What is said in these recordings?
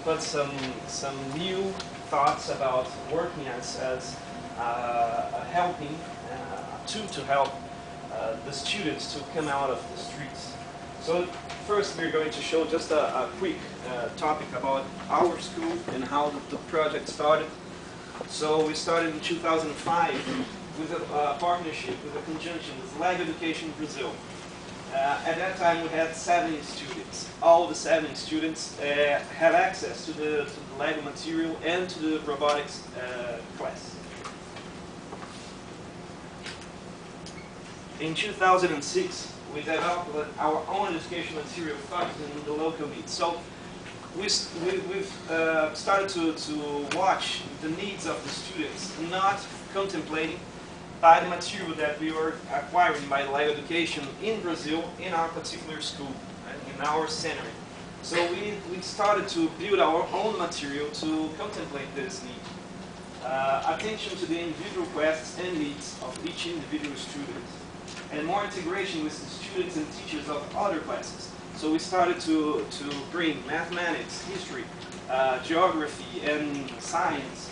put some new thoughts about working as a helping tool to help the students to come out of the streets. So first we're going to show just a quick topic about our school and how the project started. So we started in 2005 with a partnership, with a conjunction with LEGO Education Brazil. At that time we had 70 students. All the 70 students have access to the LEGO material and to the robotics class. In 2006 we developed our own educational material focused on the local needs. So we've started to watch the needs of the students, not contemplating by the material that we were acquiring by LEGO Education in Brazil, in our particular school, in our center. So we started to build our own material to contemplate this need. Attention to the individual quests and needs of each individual student, and more integration with the students and teachers of other classes. So we started to bring mathematics, history, geography, and science,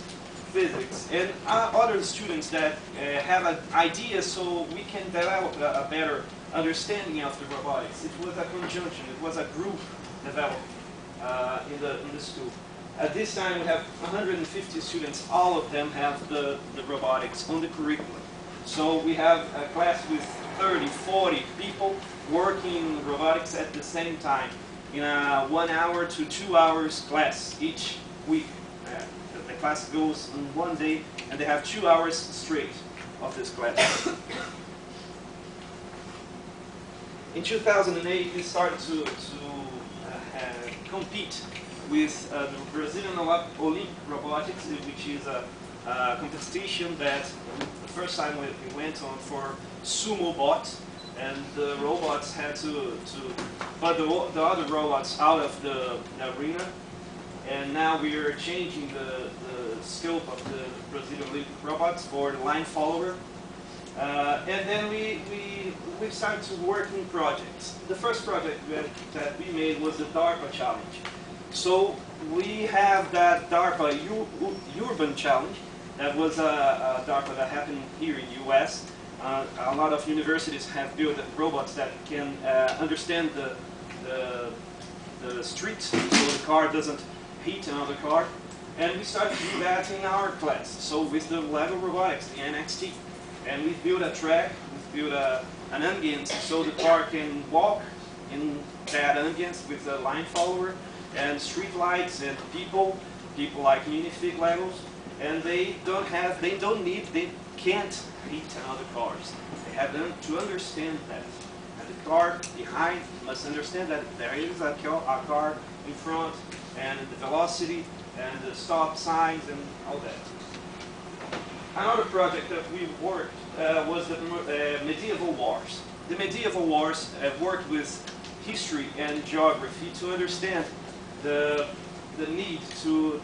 physics, and other students that have an idea, so we can develop a better understanding of the robotics. It was a conjunction, it was a group developed in the school. At this time we have 150 students, all of them have the robotics on the curriculum. So we have a class with 30, 40 people working in robotics at the same time in a 1 hour to 2 hours class each week. The class goes in one day and they have 2 hours straight of this class. In 2008 we started to compete with the Brazilian Olympic Robotics, which is a competition that the first time we went on for sumo bot, and the robots had to put the other robots out of the arena. And now we are changing the scope of the Brazilian Olympic robots for the line follower. And then we started to work in projects. The first project that we made was the DARPA challenge. So we have that DARPA Urban Challenge. That was a DARPA that happened here in the US. A lot of universities have built robots that can understand the street, so the car doesn't hit another car. And we started to do that in our class. So with the LEGO Robotics, the NXT. And we built a track, we built an ambience so the car can walk in that ambience with the line follower and street lights and people like minifig Legos. And they can't hit another cars. They have to understand that. And the car behind must understand that there is a car in front, and the velocity, and the stop signs, and all that. Another project that we worked was the medieval wars. The medieval wars worked with history and geography to understand the need to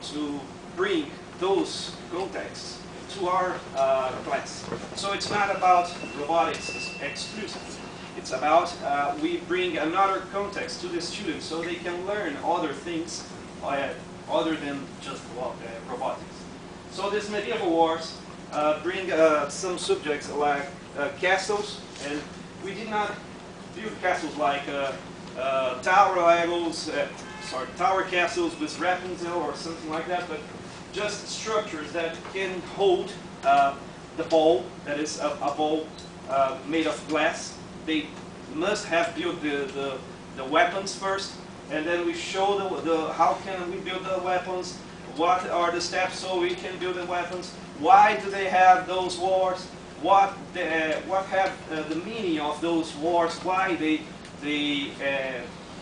bring those contexts to our class. So it's not about robotics exclusively. It's about we bring another context to the students so they can learn other things other than just robotics. So these medieval wars bring some subjects like castles, and we did not build castles like tower castles with Rapunzel or something like that, but just structures that can hold the ball, that is a ball made of glass. They must have built the weapons first, and then we show how can we build the weapons, what are the steps so we can build the weapons, why do they have those wars, what have the meaning of those wars, why they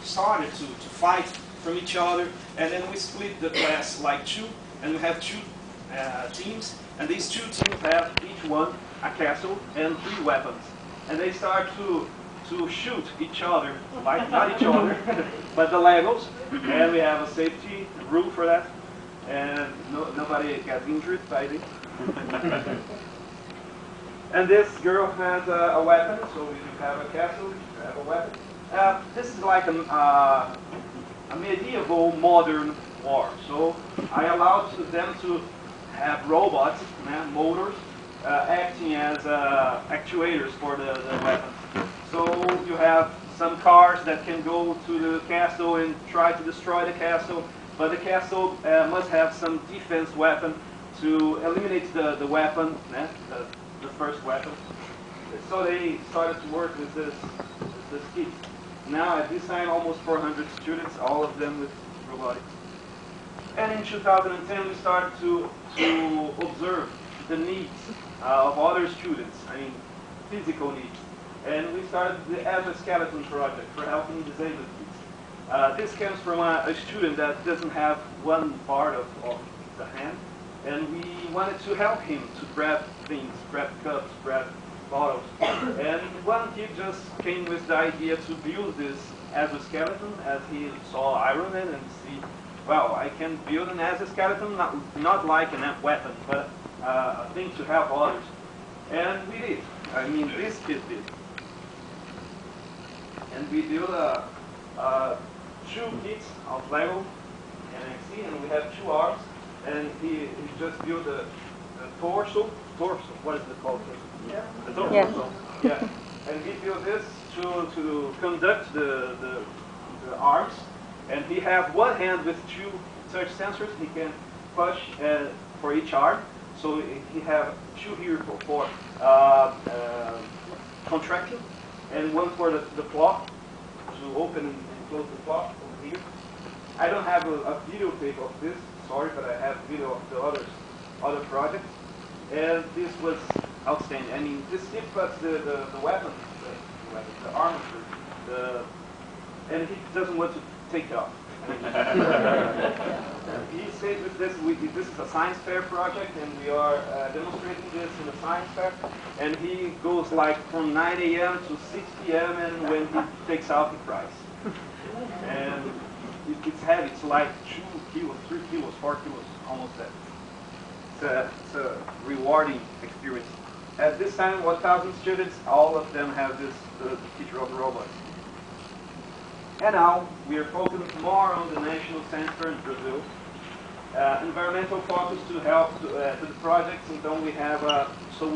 started to fight from each other. And then we split the class like two, and we have two teams, and these two teams have each one a castle and 3 weapons, and they start to shoot each other, like not each other, but the Legos, and we have a safety rule for that, and nobody gets injured by it. And this girl has a weapon, so if you have a castle, you have a weapon. This is like a medieval modern war. So I allowed them to have robots, motors, acting as actuators for the weapon. So you have some cars that can go to the castle and try to destroy the castle, but the castle must have some defense weapon to eliminate the weapon, the first weapon. So they started to work with this kit. Now at this time, almost 400 students, all of them with robotics. And in 2010, we started to observe the needs of other students, I mean, physical needs. And we started the Skeleton project for helping disabled kids. This comes from a student that doesn't have one part of the hand, and we wanted to help him to grab things, grab cups, grab bottles. And one kid just came with the idea to build this exoskeleton as he saw Iron Man and see, well, I can build an exoskeleton, not like a weapon, but a thing to help others. And we did. I mean, this kid did. And we built two kits of LEGO NXT, and we have 2 arms. And he just built a torso, what is it called? Yeah. The torso. Yeah. And he built this to conduct the arms. And he have one hand with 2 touch sensors. He can push for each arm. So he have 2 here for contraction, and one for the clock, to open and close the clock over here. I don't have a videotape of this, sorry, but I have video of the other projects. And this was outstanding. I mean, this kit puts the weapon, the armature, and he doesn't want to take it off. He said with this, this is a science fair project, and we are demonstrating this in a science fair. And he goes like from 9 a.m. to 6 p.m. and when he takes out, he cries. And it's heavy. It's like 2 kilos, 3 kilos, 4 kilos, almost that. It's a rewarding experience. At this time, 1,000 students, all of them have the teacher of robots. And now we are focusing more on the National Center in Brazil. Environmental focus to help to the projects, and then we have some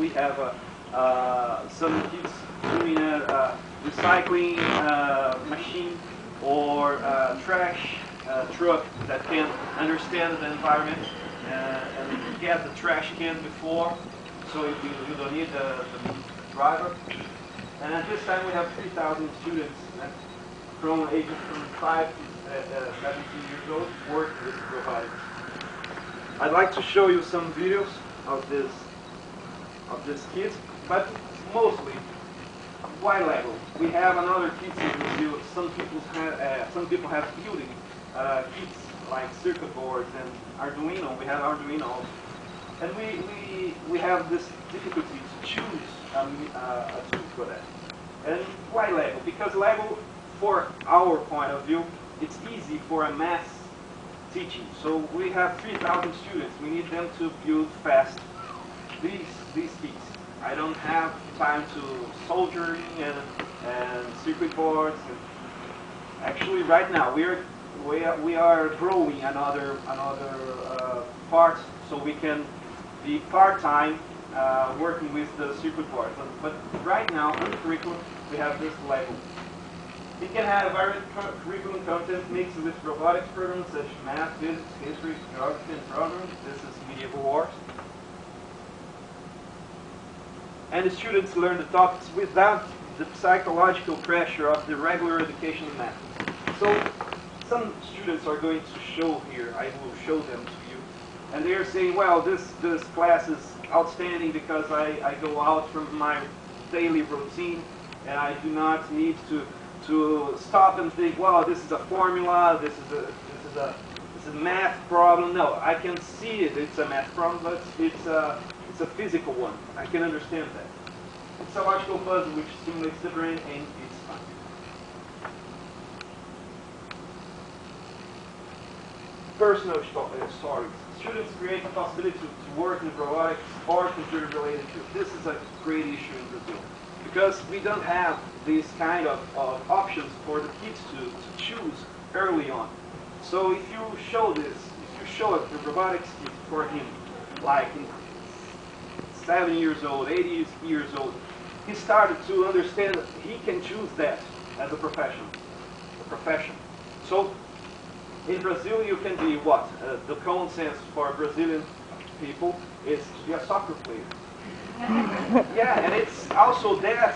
kids doing a recycling machine or trash truck that can understand the environment and get the trash can before, so you don't need the driver. And at this time we have 3,000 students from ages from 5 to 17 years old working with robotics. I'd like to show you some videos of this kit, but mostly why LEGO? We have another kits in Brazil. Some people have building kits like circuit boards and Arduino. We have Arduino also. And we have this difficulty to choose a tool for that. And why LEGO? Because LEGO, for our point of view, it's easy for a mass teaching. So we have 3,000 students. We need them to build fast these kits. I don't have time to soldering and circuit boards. And actually, right now we are growing another part, so we can be part-time working with the circuit boards. But right now, in the curriculum, we have this LEGO. We can have varied curriculum content mixed with robotics programs such as math, physics, history, geography, and programming. This is medieval wars. And the students learn the topics without the psychological pressure of the regular educational methods. So some students are going to show here, I will show them to you, and they are saying, well, this class is outstanding because I go out from my daily routine and I do not need to stop and think, wow, this is a formula, this is a math problem. No, I can see it. It's a math problem, but it's a physical one. I can understand that. It's a logical puzzle which stimulates the brain, and it's fun. Personal stories. Students create the possibility to work in robotics or computer-related fields. This is a great issue in Brazil, because we don't have these kind of options for the kids to choose early on. So if you show this, if you show the robotics kit for him, like in 7 years old, 8 years old, he started to understand that he can choose that as a profession. So in Brazil, you can be what? The common sense for Brazilian people is to be a soccer player. Yeah, and it's also that.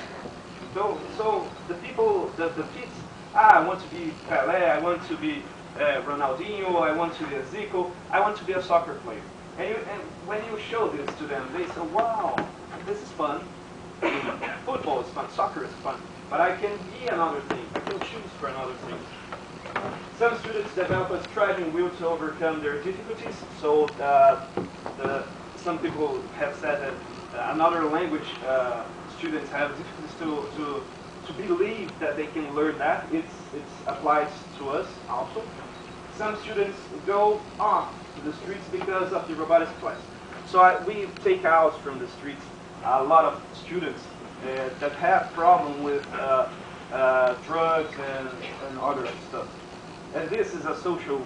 So the people, the kids, I want to be Pelé, I want to be Ronaldinho, I want to be a Zico, I want to be a soccer player. And when you show this to them, they say, wow, this is fun. Football is fun, soccer is fun. But I can be another thing, I can choose for another thing. Some students develop a striving will to overcome their difficulties. So some people have said that another language students have difficulties to believe that they can learn that. It applies to us also. Some students go off to the streets because of the robotics class. So we take out from the streets a lot of students that have problem with drugs and other stuff. And this is a social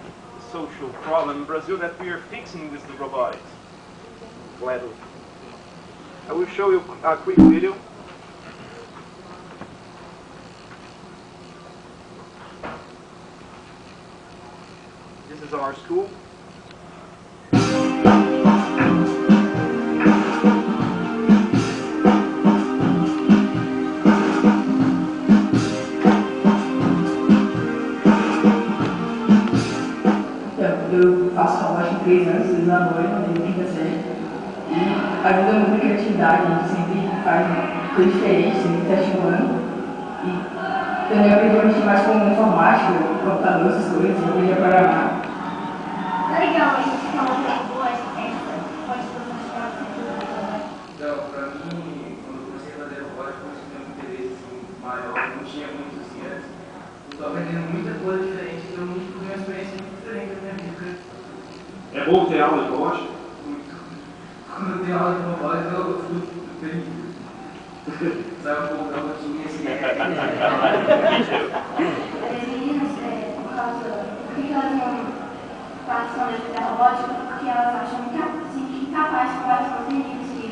problem in Brazil that we are fixing with the robotics. Gladly. I will show you a quick video. This is our school. Eu faço faculdade com 3 anos, estudo na noite, não tenho quinta série. E ajuda muito a criatividade, a gente sempre faz coisas diferentes, sempre está estimulando. E também aprendi a mexer mais com informática, computador, essas coisas, eu aprendi a programar. Legal, a gente falou de boas pode profissional futuro. Então, para mim, quando eu comecei a fazer robótica, eu comecei a ter um interesse assim, maior, não tinha muito assim antes. Estou aprendendo muita coisa diferente, então foi uma experiência muito diferente da minha vida. É bom ter aula de robótica? Muito. Quando eu tenho aula de robótica, eu fico feliz. Sabe um pouco da rotina assim. As meninas, por que elas não participam da robótica? Porque elas acham que incapazes de falar sozinhas, que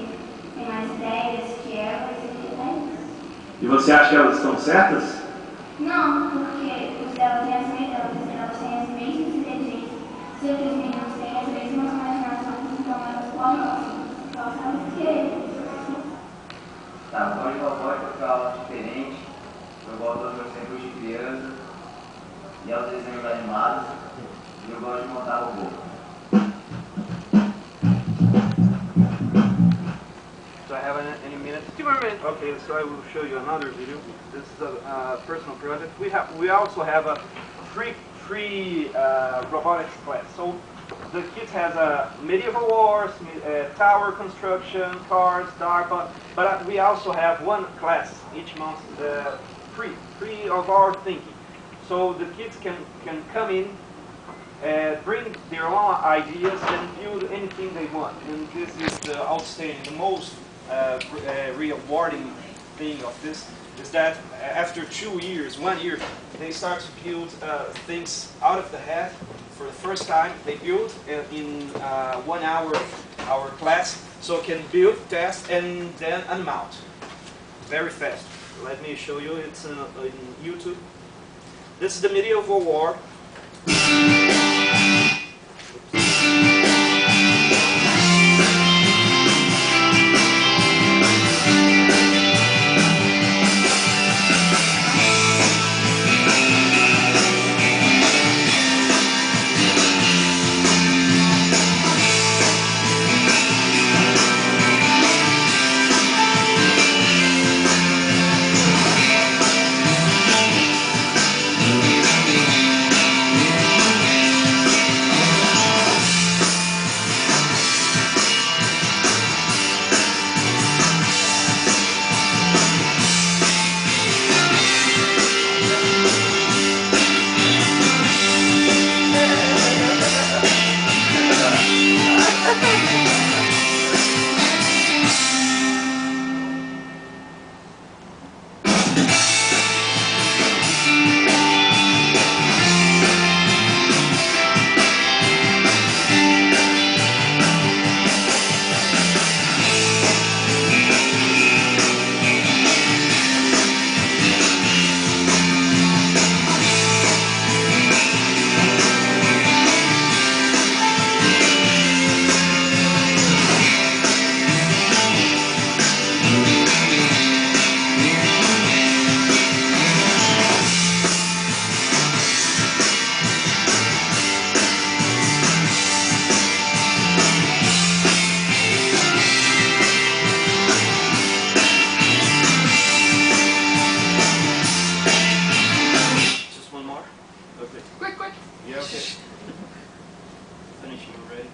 têm mais ideias que elas e é isso. E você acha que elas estão certas? Não, porque os delas têm as mesmas inteligências. Se os meninos têm as mesmas imaginações, então elas podem fazer que eles. Tá, fora de robótica, para aula diferente, eu gosto dos meus tempos de criança, e aos desenhos animados, e eu gosto de montar robô. Do I have any minutes? 2 more minutes. Okay, so I will show you another video. This is a personal project. We also have a free robotics class. So the kids has a medieval wars, tower construction, cars, DARPA, but we also have one class each month, free of our thinking. So the kids can come in, bring their own ideas and build anything they want. And this is the outstanding, the most rewarding thing of this is that after 2 years, 1 year, they start to build things out of the hat. For the first time, they build in 1 hour our class, so can build, test, and then unmount very fast. Let me show you. It's in YouTube. This is the medieval war. finishing already.